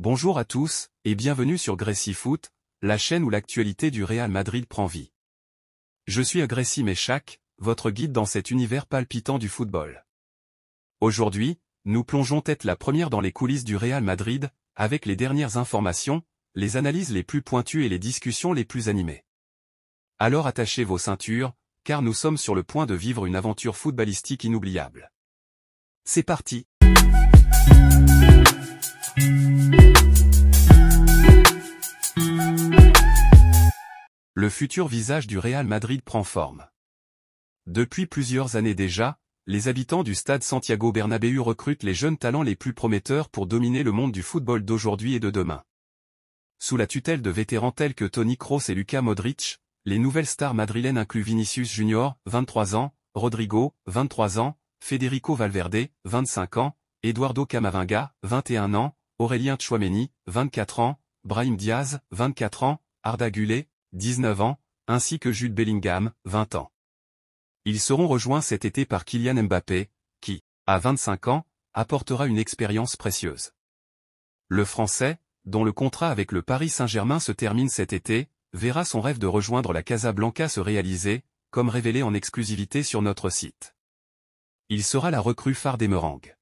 Bonjour à tous, et bienvenue sur Gracie Foot, la chaîne où l'actualité du Real Madrid prend vie. Je suis Gracie Méchac, votre guide dans cet univers palpitant du football. Aujourd'hui, nous plongeons tête la première dans les coulisses du Real Madrid, avec les dernières informations, les analyses les plus pointues et les discussions les plus animées. Alors attachez vos ceintures, car nous sommes sur le point de vivre une aventure footballistique inoubliable. C'est parti! Le futur visage du Real Madrid prend forme. Depuis plusieurs années déjà, les habitants du stade Santiago Bernabéu recrutent les jeunes talents les plus prometteurs pour dominer le monde du football d'aujourd'hui et de demain. Sous la tutelle de vétérans tels que Toni Kroos et Luka Modric, les nouvelles stars madrilènes incluent Vinicius Junior, 23 ans, Rodrigo, 23 ans, Federico Valverde, 25 ans, Eduardo Camavinga, 21 ans, Aurélien Tchouaméni, 24 ans, Brahim Diaz, 24 ans, Arda Güler, 19 ans, ainsi que Jude Bellingham, 20 ans. Ils seront rejoints cet été par Kylian Mbappé, qui, à 25 ans, apportera une expérience précieuse. Le Français, dont le contrat avec le Paris Saint-Germain se termine cet été, verra son rêve de rejoindre la Casablanca se réaliser, comme révélé en exclusivité sur notre site. Il sera la recrue phare des Merengues.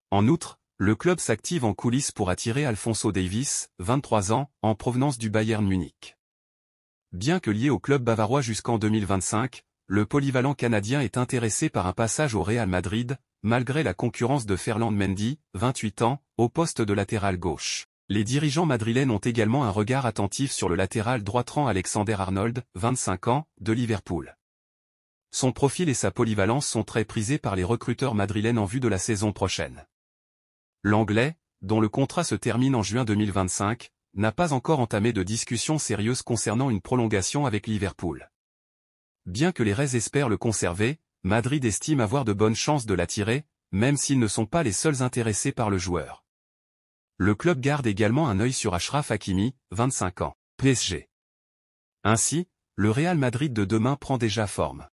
En outre, le club s'active en coulisses pour attirer Alphonso Davies, 23 ans, en provenance du Bayern Munich. Bien que lié au club bavarois jusqu'en 2025, le polyvalent canadien est intéressé par un passage au Real Madrid, malgré la concurrence de Ferland Mendy, 28 ans, au poste de latéral gauche. Les dirigeants madrilènes ont également un regard attentif sur le latéral droit Trent Alexander-Arnold, 25 ans, de Liverpool. Son profil et sa polyvalence sont très prisés par les recruteurs madrilènes en vue de la saison prochaine. L'Anglais, dont le contrat se termine en juin 2025, n'a pas encore entamé de discussions sérieuses concernant une prolongation avec Liverpool. Bien que les Reds espèrent le conserver, Madrid estime avoir de bonnes chances de l'attirer, même s'ils ne sont pas les seuls intéressés par le joueur. Le club garde également un œil sur Achraf Hakimi, 25 ans, PSG. Ainsi, le Real Madrid de demain prend déjà forme.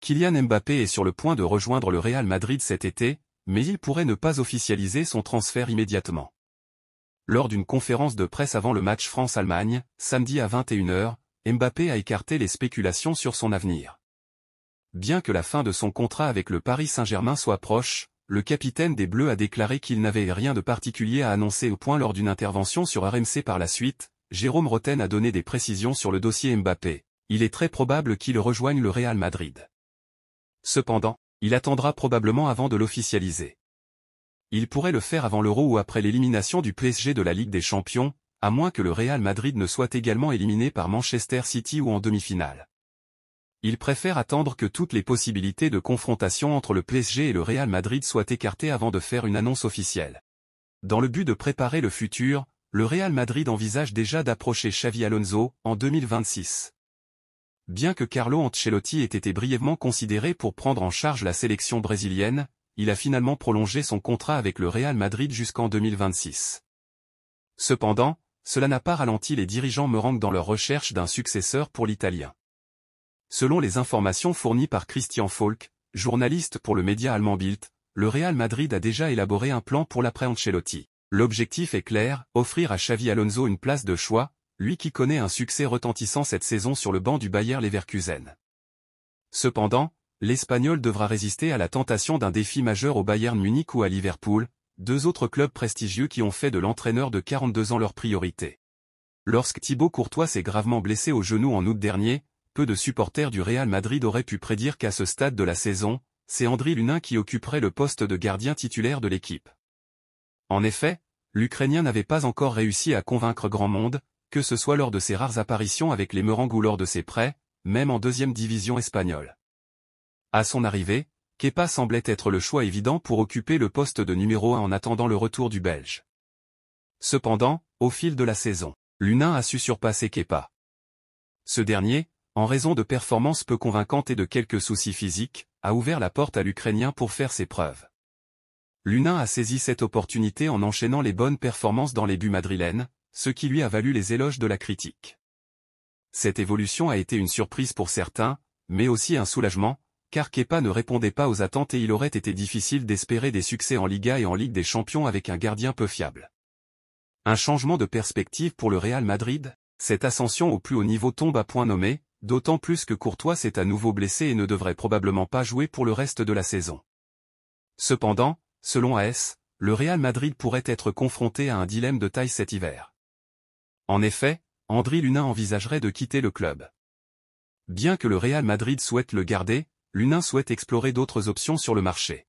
Kylian Mbappé est sur le point de rejoindre le Real Madrid cet été, mais il pourrait ne pas officialiser son transfert immédiatement. Lors d'une conférence de presse avant le match France-Allemagne, samedi à 21 h, Mbappé a écarté les spéculations sur son avenir. Bien que la fin de son contrat avec le Paris Saint-Germain soit proche, le capitaine des Bleus a déclaré qu'il n'avait rien de particulier à annoncer au point lors d'une intervention sur RMC par la suite. Jérôme Rotten a donné des précisions sur le dossier Mbappé. Il est très probable qu'il rejoigne le Real Madrid. Cependant, il attendra probablement avant de l'officialiser. Il pourrait le faire avant l'Euro ou après l'élimination du PSG de la Ligue des Champions, à moins que le Real Madrid ne soit également éliminé par Manchester City ou en demi-finale. Il préfère attendre que toutes les possibilités de confrontation entre le PSG et le Real Madrid soient écartées avant de faire une annonce officielle. Dans le but de préparer le futur, le Real Madrid envisage déjà d'approcher Xavi Alonso en 2026. Bien que Carlo Ancelotti ait été brièvement considéré pour prendre en charge la sélection brésilienne, il a finalement prolongé son contrat avec le Real Madrid jusqu'en 2026. Cependant, cela n'a pas ralenti les dirigeants merengues dans leur recherche d'un successeur pour l'Italien. Selon les informations fournies par Christian Falk, journaliste pour le média allemand Bild, le Real Madrid a déjà élaboré un plan pour l'après-Ancelotti. L'objectif est clair, offrir à Xavi Alonso une place de choix, lui qui connaît un succès retentissant cette saison sur le banc du Bayer Leverkusen. Cependant, l'Espagnol devra résister à la tentation d'un défi majeur au Bayern Munich ou à Liverpool, deux autres clubs prestigieux qui ont fait de l'entraîneur de 42 ans leur priorité. Lorsque Thibaut Courtois s'est gravement blessé au genou en août dernier, peu de supporters du Real Madrid auraient pu prédire qu'à ce stade de la saison, c'est Andriy Lunin qui occuperait le poste de gardien titulaire de l'équipe. En effet, l'Ukrainien n'avait pas encore réussi à convaincre grand monde, que ce soit lors de ses rares apparitions avec les Merengues ou lors de ses prêts, même en deuxième division espagnole. À son arrivée, Kepa semblait être le choix évident pour occuper le poste de numéro 1 en attendant le retour du Belge. Cependant, au fil de la saison, Lunin a su surpasser Kepa. Ce dernier, en raison de performances peu convaincantes et de quelques soucis physiques, a ouvert la porte à l'Ukrainien pour faire ses preuves. Lunin a saisi cette opportunité en enchaînant les bonnes performances dans les buts madrilènes, ce qui lui a valu les éloges de la critique. Cette évolution a été une surprise pour certains, mais aussi un soulagement, car Kepa ne répondait pas aux attentes et il aurait été difficile d'espérer des succès en Liga et en Ligue des Champions avec un gardien peu fiable. Un changement de perspective pour le Real Madrid? Cette ascension au plus haut niveau tombe à point nommé, d'autant plus que Courtois s'est à nouveau blessé et ne devrait probablement pas jouer pour le reste de la saison. Cependant, selon AS, le Real Madrid pourrait être confronté à un dilemme de taille cet hiver. En effet, Andriy Lunin envisagerait de quitter le club. Bien que le Real Madrid souhaite le garder, Lunin souhaite explorer d'autres options sur le marché.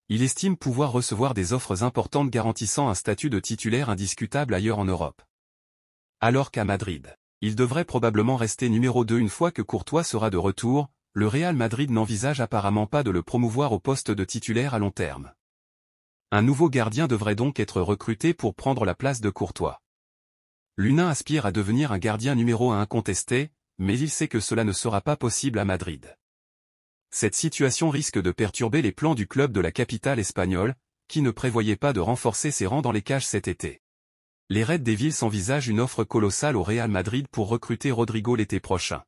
Il estime pouvoir recevoir des offres importantes garantissant un statut de titulaire indiscutable ailleurs en Europe. Alors qu'à Madrid, il devrait probablement rester numéro 2 une fois que Courtois sera de retour, le Real Madrid n'envisage apparemment pas de le promouvoir au poste de titulaire à long terme. Un nouveau gardien devrait donc être recruté pour prendre la place de Courtois. Lunin aspire à devenir un gardien numéro 1 incontesté, mais il sait que cela ne sera pas possible à Madrid. Cette situation risque de perturber les plans du club de la capitale espagnole, qui ne prévoyait pas de renforcer ses rangs dans les cages cet été. Les Red Devils envisagent une offre colossale au Real Madrid pour recruter Rodrigo l'été prochain.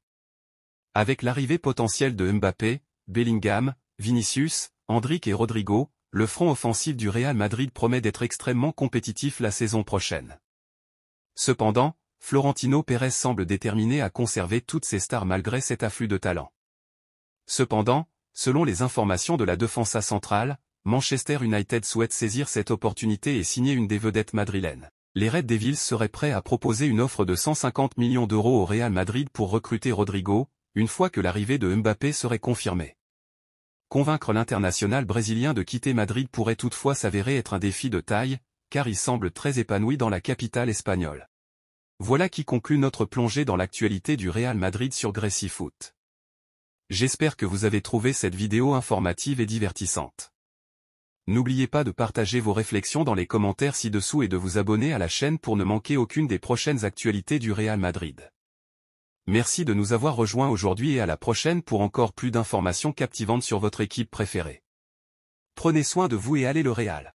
Avec l'arrivée potentielle de Mbappé, Bellingham, Vinicius, Endrick et Rodrigo, le front offensif du Real Madrid promet d'être extrêmement compétitif la saison prochaine. Cependant, Florentino Pérez semble déterminé à conserver toutes ses stars malgré cet afflux de talent. Cependant, selon les informations de la Defensa centrale, Manchester United souhaite saisir cette opportunité et signer une des vedettes madrilènes. Les Red Devils seraient prêts à proposer une offre de 150 millions d'euros au Real Madrid pour recruter Rodrigo, une fois que l'arrivée de Mbappé serait confirmée. Convaincre l'international brésilien de quitter Madrid pourrait toutefois s'avérer être un défi de taille, car il semble très épanoui dans la capitale espagnole. Voilà qui conclut notre plongée dans l'actualité du Real Madrid sur Gracie Foot. J'espère que vous avez trouvé cette vidéo informative et divertissante. N'oubliez pas de partager vos réflexions dans les commentaires ci-dessous et de vous abonner à la chaîne pour ne manquer aucune des prochaines actualités du Real Madrid. Merci de nous avoir rejoints aujourd'hui et à la prochaine pour encore plus d'informations captivantes sur votre équipe préférée. Prenez soin de vous et allez le Real.